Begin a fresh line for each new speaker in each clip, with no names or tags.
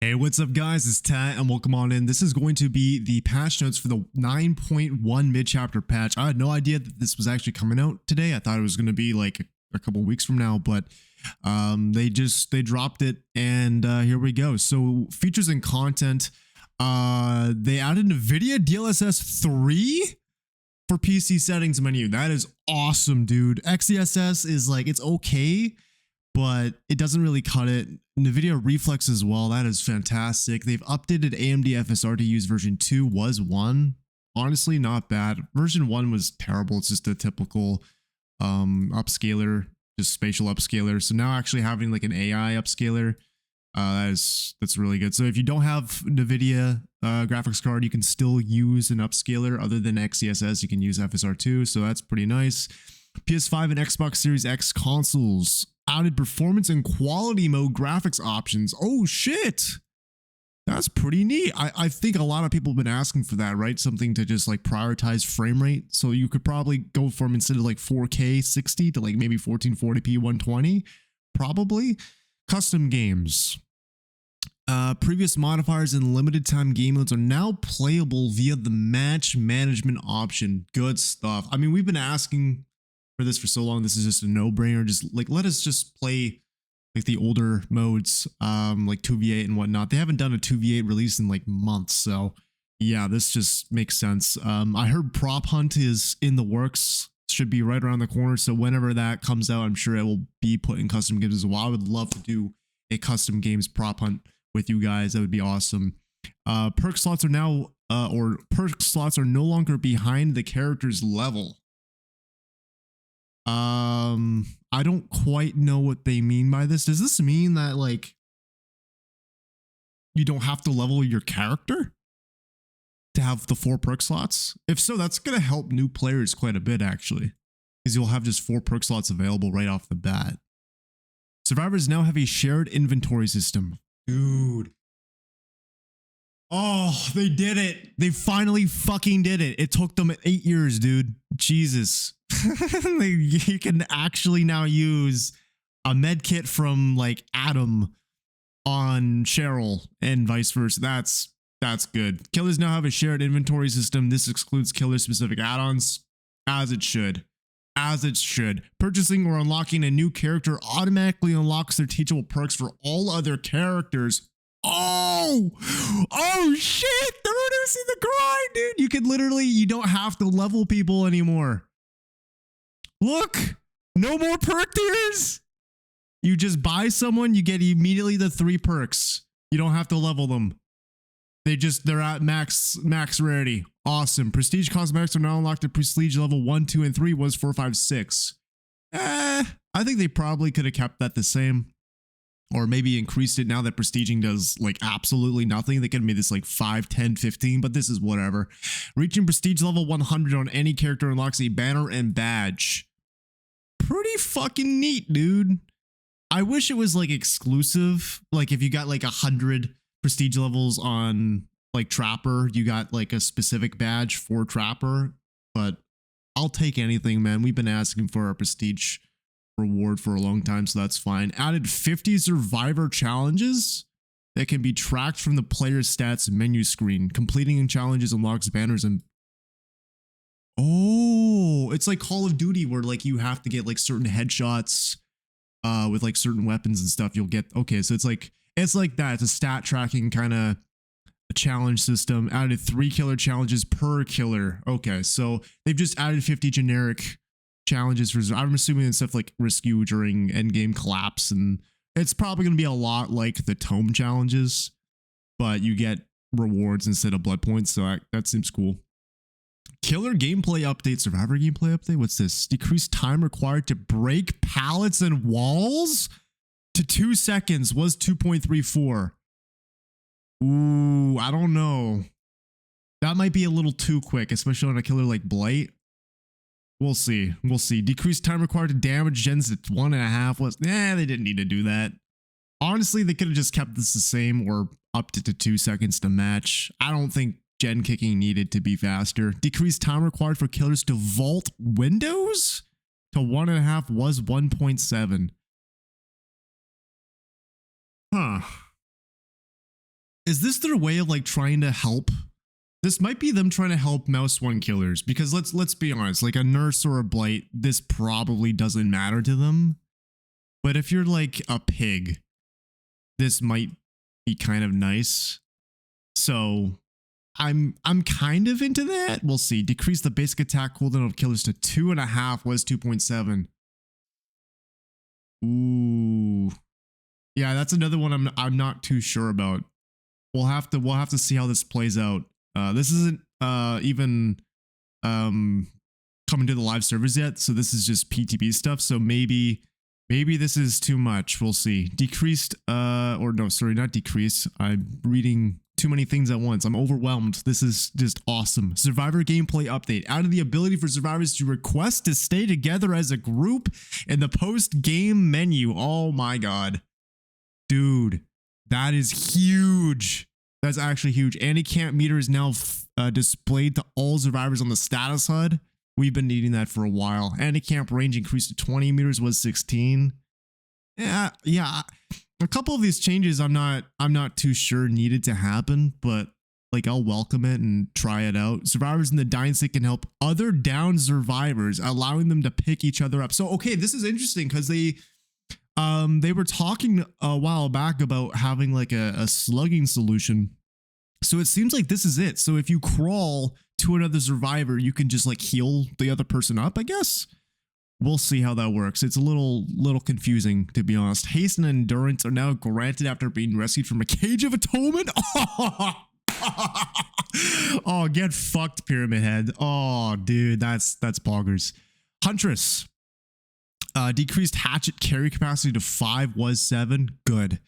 Hey, what's up guys, it's Tat and welcome on in. This is going to be the patch notes for the 9.1 mid-chapter patch. I had no idea that this was actually coming out today. I thought it was going to be like a couple weeks from now, but they dropped it and here we go. So features and content, they added NVIDIA DLSS 3 for PC settings menu. That is awesome, dude. XeSS is like, it's okay, but it doesn't really cut it. NVIDIA Reflex as well, that is fantastic. They've updated AMD FSR to use version 2 was 1. Honestly, not bad. Version 1 was terrible. It's just a typical upscaler, just spatial upscaler. So now actually having like an AI upscaler, that's really good. So if you don't have NVIDIA graphics card, you can still use an upscaler other than XeSS. You can use FSR2, so that's pretty nice. PS5 and Xbox Series X consoles added performance and quality mode graphics options. Oh shit, that's pretty neat. I think a lot of people have been asking for that, right? Something to just like prioritize frame rate. So you could probably go from instead of like 4K 60 to like maybe 1440p 120, probably. Custom games. Previous modifiers and limited time game modes are now playable via the match management option. Good stuff. I mean, we've been asking for this for so long. This is just a no-brainer. Just like, let us just play like the older modes, like 2v8 and whatnot. They haven't done a 2v8 release in like months, so yeah, this just makes sense. I heard prop hunt is in the works, should be right around the corner, so whenever that comes out, I'm sure it will be put in custom games as well. I would love to do a custom games prop hunt with you guys. That would be awesome. Perk slots are now perk slots are no longer behind the character's level. I don't quite know what they mean by this. Does this mean that like you don't have to level your character to have the 4 perk slots? If so, that's going to help new players quite a bit actually, because you'll have just 4 perk slots available right off the bat. Survivors now have a shared inventory system. Dude. Oh, they did it. They finally fucking did it. It took them 8 years, dude. Jesus. You can actually now use a med kit from like Adam on Cheryl and vice versa. That's good. Killers now have a shared inventory system. This excludes killer specific add-ons, as it should. As it should. Purchasing or unlocking a new character automatically unlocks their teachable perks for all other characters. Oh shit, they're reducing the grind, dude. You can literally, you don't have to level people anymore. Look, no more perk tiers. You just buy someone, you get immediately the 3 perks. You don't have to level them. They're at max rarity. Awesome. Prestige cosmetics are now unlocked at prestige level 1, 2, and 3 was 4, 5, 6. I think they probably could have kept that the same. Or maybe increased it now that prestiging does like absolutely nothing. They could have made this like 5, 10, 15, but this is whatever. Reaching prestige level 100 on any character unlocks a banner and badge. Pretty fucking neat, dude. I wish it was like exclusive. Like if you got like 100 prestige levels on like Trapper, you got like a specific badge for Trapper, but I'll take anything, man. We've been asking for our prestige reward for a long time, so that's fine. Added 50 survivor challenges that can be tracked from the player's stats menu screen. Completing challenges unlocks banners and it's like Call of Duty where like you have to get like certain headshots with like certain weapons and stuff. You'll get, okay, so it's like that. It's a stat tracking kind of a challenge system. Added 3 killer challenges per killer. Okay, so they've just added 50 generic challenges for, I'm assuming it's stuff like rescue during endgame collapse, and it's probably going to be a lot like the tome challenges, but you get rewards instead of blood points, so that seems cool. Killer gameplay update, survivor gameplay update. What's this? Decreased time required to break pallets and walls to 2 seconds was 2.34. Ooh, I don't know. That might be a little too quick, especially on a killer like Blight. We'll see. We'll see. Decreased time required to damage gens at 1.5 was, they didn't need to do that. Honestly, they could have just kept this the same or upped it to 2 seconds to match. I don't think gen kicking needed to be faster. Decreased time required for killers to vault windows to 1.5 was 1.7. Huh. Is this their way of like trying to help? This might be them trying to help mouse one killers, because let's be honest, like a nurse or a blight, this probably doesn't matter to them. But if you're like a pig, this might be kind of nice. So I'm kind of into that. We'll see. Decrease the basic attack cooldown of killers to 2.5 was 2.7. Ooh. Yeah, that's another one I'm not too sure about. We'll have to see how this plays out. This isn't even coming to the live servers yet, so this is just PTB stuff. So maybe this is too much. We'll see. Decreased, or no, sorry, not decrease. I'm reading too many things at once. I'm overwhelmed. This is just awesome. Survivor gameplay update. Added the ability for survivors to request to stay together as a group in the post-game menu. Oh my god. Dude, that is huge. That's actually huge. Anti-camp meter is now displayed to all survivors on the status HUD. We've been needing that for a while. Anti-camp range increased to 20 meters was 16. Yeah. A couple of these changes I'm not too sure needed to happen, but like I'll welcome it and try it out. Survivors in the dying state can help other down survivors, allowing them to pick each other up. So okay, this is interesting because they were talking a while back about having like a slugging solution. So it seems like this is it. So if you crawl to another survivor, you can just like heal the other person up, I guess. We'll see how that works. It's a little confusing, to be honest. Haste and endurance are now granted after being rescued from a cage of atonement. Oh, get fucked, Pyramid Head. Oh, dude, that's poggers. Huntress. Decreased hatchet carry capacity to 5 was 7. Good.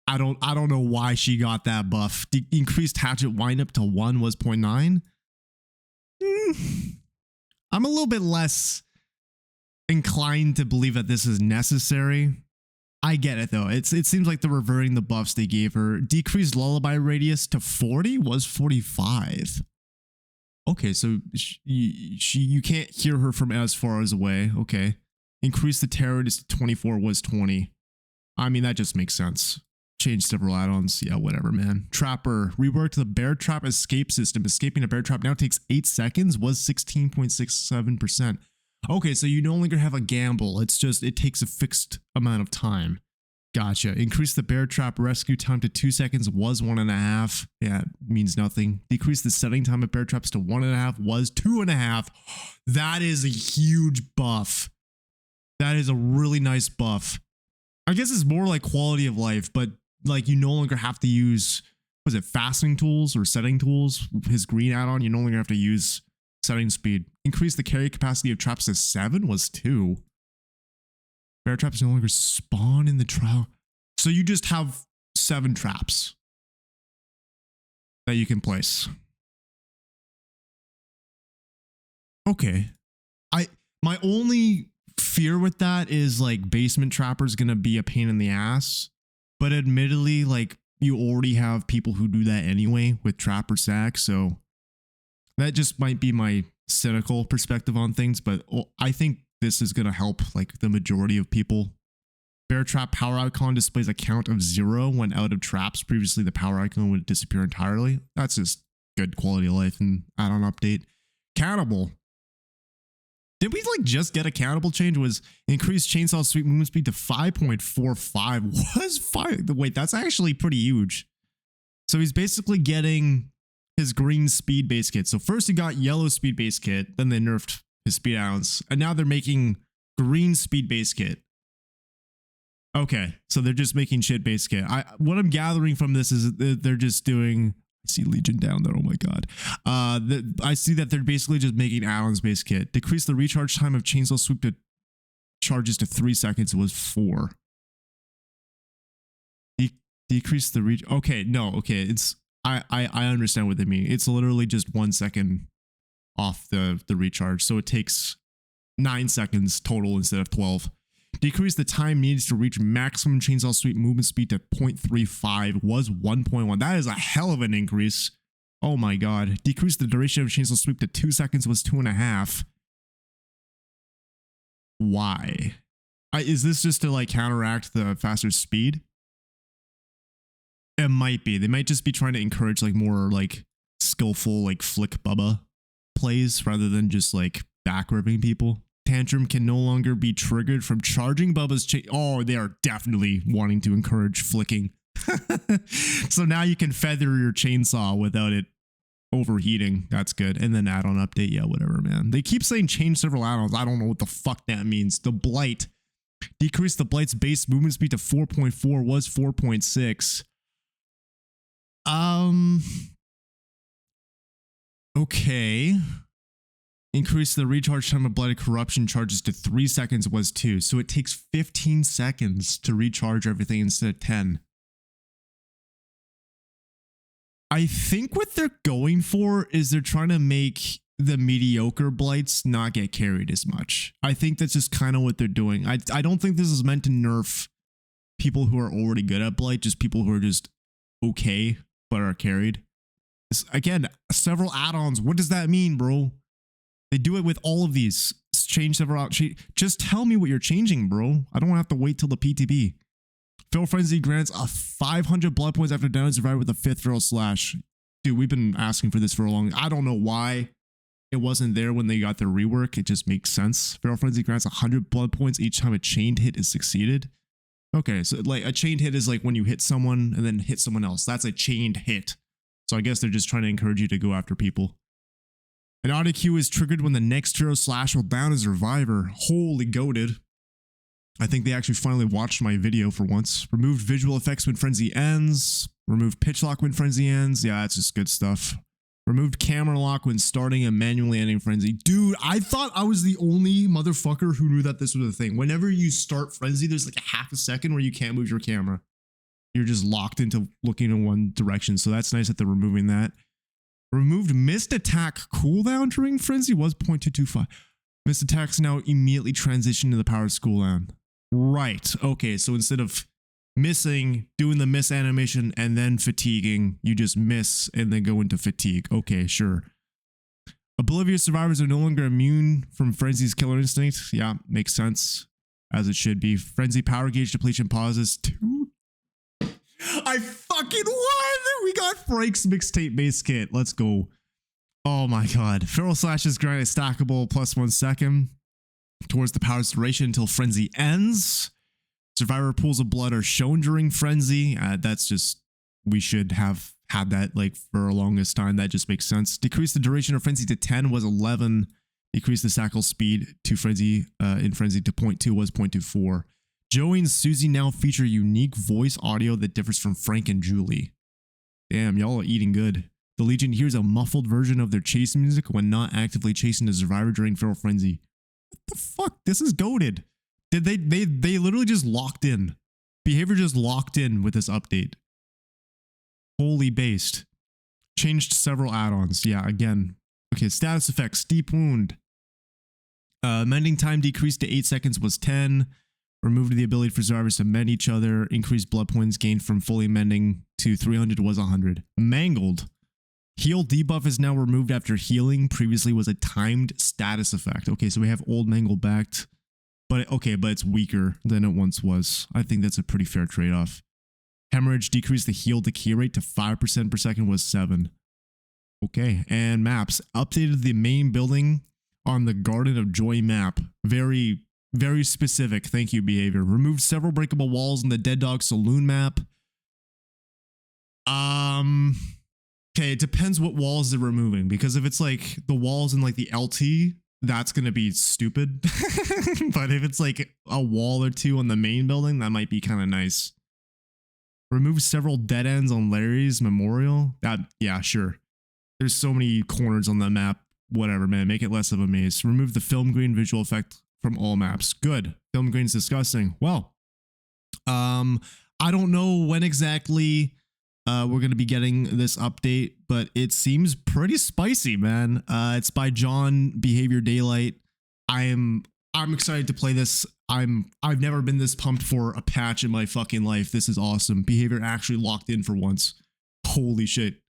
I don't know why she got that buff. Increased hatchet wind up to 1 was 0.9. I'm a little bit less inclined to believe that this is necessary. I get it though. It seems like they're reverting the buffs they gave her. Decreased lullaby radius to 40 was 45. Okay, so you can't hear her from as far as away. Okay. Increase the terror radius to 24 was 20. I mean, that just makes sense. Change several add-ons. Yeah, whatever, man. Trapper. Reworked the bear trap escape system. Escaping a bear trap now takes 8 seconds was 16.67%. Okay, so you no longer have a gamble. It's just, it takes a fixed amount of time. Gotcha. Increase the bear trap rescue time to 2 seconds was 1.5. Yeah, it means nothing. Decrease the setting time of bear traps to 1.5 was 2.5. That is a huge buff. That is a really nice buff. I guess it's more like quality of life, but like you no longer have to use, was it fasting tools or setting tools? His green add-on, you no longer have to use setting speed. Increase the carry capacity of traps to 7 was 2. Bear traps no longer spawn in the trial. So you just have 7 traps that you can place. Okay. My only fear with that is like basement trappers gonna be a pain in the ass, but admittedly, like you already have people who do that anyway with trapper sack, so that just might be my cynical perspective on things. But I think this is gonna help like the majority of people. Bear trap power icon displays a count of 0 when out of traps. Previously, the power icon would disappear entirely. That's just good quality of life and add-on update. Cannibal. Did we like just get a cannibal change? Was increased chainsaw sweep movement speed to 5.45 was 5. Wait, that's actually pretty huge. So he's basically getting his green speed base kit. So first he got yellow speed base kit, then they nerfed his speed ounce, and now they're making green speed base kit. Okay, so they're just making shit base kit. What I'm gathering from this is they're just doing, I see Legion down there. Oh my god. I see that they're basically just making add-ons base kit. Decrease the recharge time of chainsaw sweep to charges to 3 seconds was 4. Decrease the reach. Okay, no, okay. It's I understand what they mean. It's literally just 1 second off the recharge. So it takes 9 seconds total instead of 12. Decrease the time needed to reach maximum chainsaw sweep movement speed to 0.35 was 1.1. That is a hell of an increase. Oh my god. Decrease the duration of chainsaw sweep to 2 seconds was 2.5. Why? Is this just to like counteract the faster speed? It might be. They might just be trying to encourage like more like skillful like 𝗥𝗏𝗂𝗏𝗆 plays rather than just like back ripping people. Tantrum can no longer be triggered from charging Bubba's chain. Oh, they are definitely wanting to encourage flicking. So now you can feather your chainsaw without it overheating. That's good. And then add-on update. Yeah, whatever, man. They keep saying change several add-ons. I don't know what the fuck that means. The blight. Decrease the blight's base movement speed to 4.4, was 4.6. Okay. Increase the recharge time of blighted corruption charges to 3 seconds, was 2. So it takes 15 seconds to recharge everything instead of 10. I think what they're going for is they're trying to make the mediocre blights not get carried as much. I think that's just kind of what they're doing. I don't think this is meant to nerf people who are already good at blight, just people who are just okay but are carried. Again, several add-ons. What does that mean, bro? They do it with all of these. Change several out. Just tell me what you're changing, bro. I don't have to wait till the PTB. Feral Frenzy grants a 500 blood points after down survivor with a 5th feral slash. Dude, we've been asking for this for a long. I don't know why it wasn't there when they got their rework. It just makes sense. Feral Frenzy grants 100 blood points each time a chained hit is succeeded. Okay, so like a chained hit is like when you hit someone and then hit someone else. That's a chained hit. So I guess they're just trying to encourage you to go after people. An auto queue is triggered when the next hero slash will down a survivor. Holy goated. I think they actually finally watched my video for once. Removed visual effects when frenzy ends. Removed pitch lock when frenzy ends. Yeah, that's just good stuff. Removed camera lock when starting and manually ending frenzy. Dude, I thought I was the only motherfucker who knew that this was a thing. Whenever you start frenzy, there's like a half a second where you can't move your camera. You're just locked into looking in one direction. So that's nice that they're removing that. Removed missed attack cooldown during frenzy, was 0.225. Missed attacks now immediately transition to the power cooldown. Right. Okay. So instead of missing, doing the miss animation and then fatiguing, you just miss and then go into fatigue. Okay, sure. Oblivious survivors are no longer immune from frenzy's killer instinct. Yeah, makes sense. As it should be. Frenzy power gauge depletion pauses 2. I fucking won! We got Frank's mixtape base kit. Let's go. Oh my god. Feral slashes grant a stackable +1 second towards the power's duration until frenzy ends. Survivor pools of blood are shown during frenzy. That's just, we should have had that like for a longest time. That just makes sense. Decrease the duration of frenzy to 10, was 11. Decrease the sackle speed to frenzy in frenzy to 0.2, was 0.24. Joey and Susie now feature unique voice audio that differs from Frank and Julie. Damn, y'all are eating good. The Legion hears a muffled version of their chase music when not actively chasing the survivor during feral frenzy. What the fuck? This is goated. Did they literally just locked in. Behavior just locked in with this update. Wholly based. Changed several add-ons. Yeah, again. Okay, status effects. Deep wound. Mending time decreased to 8 seconds, was 10. Removed the ability for survivors to mend each other. Increased blood points gained from fully mending to 300, was 100. Mangled. Heal debuff is now removed after healing. Previously was a timed status effect. Okay, so we have old Mangled backed. But okay, but it's weaker than it once was. I think that's a pretty fair trade-off. Hemorrhage decreased the heal to key rate to 5% per second, was 7. Okay, and maps. Updated the main building on the Garden of Joy map. Very specific. Thank you, Behavior. Removed several breakable walls in the Dead Dog Saloon map. Okay, it depends what walls they're removing, because if it's like the walls in like the LT, that's going to be stupid. But if it's like a wall or two on the main building, that might be kind of nice. Remove several dead ends on Larry's memorial. Yeah, sure. There's so many corners on the map. Whatever, man. Make it less of a maze. Remove the film green visual effect from all maps. Good. Film green's disgusting. Well, I don't know when exactly we're going to be getting this update, but it seems pretty spicy, man. It's by John Behavior Daylight. I'm excited to play this. I've never been this pumped for a patch in my fucking life. This is awesome. Behavior actually locked in for once. Holy shit.